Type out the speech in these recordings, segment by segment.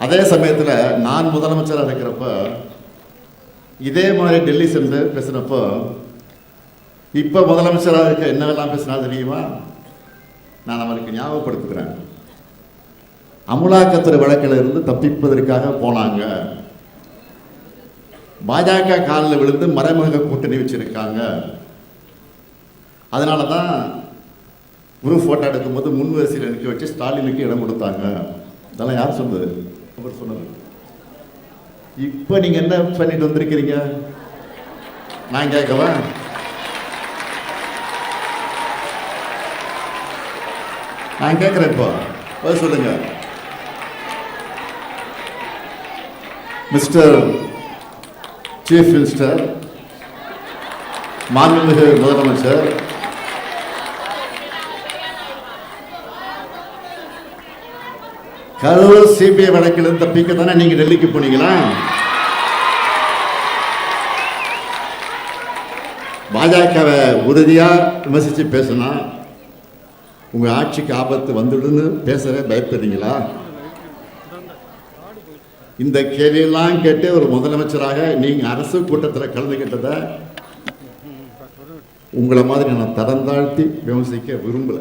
அதே சமயத்தில் நான் முதலமைச்சராக இருக்கிறப்ப இதே மாதிரி டெல்லி சென்று பேசினப்போ இப்போ முதலமைச்சராக இருக்க என்னவெல்லாம் பேசினா தெரியுமா? நான் அவருக்கு ஞாபகப்படுத்துகிறேன். அமலாக்கத்துறை வழக்கில் இருந்து தப்பிப்பதற்காக போனாங்க, பாஜக காலில் விழுந்து மறைமுக கூட்டணி வச்சிருக்காங்க, அதனால தான் குரூப் ஃபோட்டோ எடுக்கும்போது முன் வரிசையில் நிற்க வச்சு ஸ்டாலினுக்கு இடம் கொடுத்தாங்க. இதெல்லாம் யார் சொன்னது? அவர் சொன்னது. இப்போ நீங்கள் என்ன பண்ணிட்டு வந்திருக்கிறீங்க? நான் கேட்கவா? நான் கேட்குறேன். இப்போ பதில் சொல்லுங்க. மிஸ்டர் சீஃப் மினிஸ்டர், மாண்புமிகு முதலமைச்சர், கரூர் சிபிஐ வழக்கிலிருந்து தப்பிக்க தானே நீங்க டெல்லிக்கு போனீங்களா? பாஜகவை உறுதியா விமர்சிச்சு பேசினா உங்க ஆட்சிக்கு ஆபத்து வந்துடுன்னு பேசவே பயப்படுறீங்களா? இந்த கேள்வியெல்லாம் கேட்டு ஒரு முதலமைச்சராக நீங்க அரசு கூட்டத்தில் கலந்துகிட்டத உங்களை மாதிரி நான் தரம் தாழ்த்தி விமர்சிக்க விரும்பல.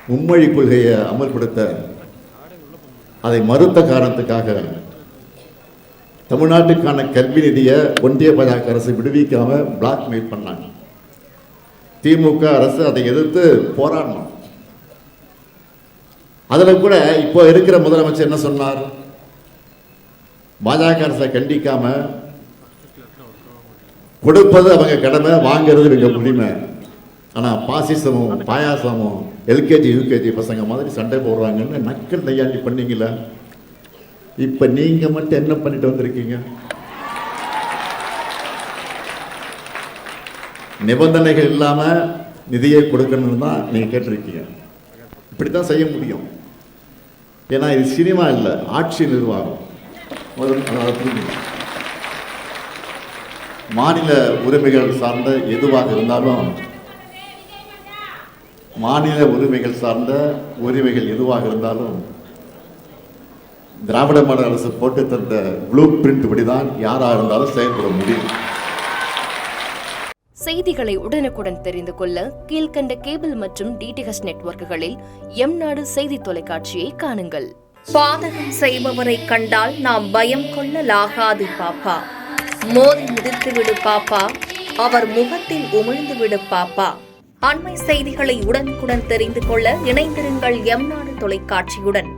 மும்மொழி கொள்கையை அமல்படுத்த அதை மறுத்த காரணத்துக்காக தமிழ்நாட்டுக்கான கல்வி நிதியை ஒன்றிய பாஜக அரசு விடுவிக்காம பிளாக்மெயில் பண்ணாங்க. திமுக அரசு அதை எதிர்த்து போராடணும். அதில் கூட இப்போ இருக்கிற முதலமைச்சர் என்ன சொன்னார்? பாஜக அரசை கண்டிக்காம கொடுப்பது அவங்க கடமை, வாங்கிறது இவங்க உரிமை. ஆனால் பாசிசமும் பாயாசமும் எல்கேஜி யூகேஜி பசங்க மாதிரி சண்டை போடுறாங்கன்னு நக்கல் நையாண்டி பண்ணீங்கள. இப்போ நீங்கள் மட்டும் என்ன பண்ணிட்டு வந்திருக்கீங்க? நிபந்தனைகள் இல்லாமல் நிதியை கொடுக்கணும்னு தான் நீங்கள் கேட்டிருக்கீங்க. இப்படி தான் செய்ய முடியும். ஏன்னா இது சினிமா இல்லை, ஆட்சி நிர்வாகம். மாநில உரிமைகள் சார்ந்த எதுவாக இருந்தாலும், மாநில உரிமைகள் சார்ந்த உரிமைகள் எதுவாக இருந்தாலும் திராவிட மாடல் அரசு போட்டு தந்த ப்ளூ பிரிண்ட் படிதான் யாராக இருந்தாலும் செயல்பட முடியும். செய்திகளை உடனுக்குடன் தெரிந்து கொள்ள கீழ்கண்ட கேபிள் மற்றும் டிடிஹெச் நெட்வொர்க்குகளில் எம்நாடு செய்தி தொலைக்காட்சியை காணுங்கள். பாதகம் செய்பவரை கண்டால் நாம் பயம் கொள்ளலாகாது பாப்பா. மோதி மிதித்துவிடு பாப்பா, அவர் முகத்தில் உமிழ்ந்து விடு பாப்பா. அண்மை செய்திகளை உடனுக்குடன் தெரிந்து கொள்ள இணைந்திருங்கள் எம்நாடு தொலைக்காட்சியுடன்.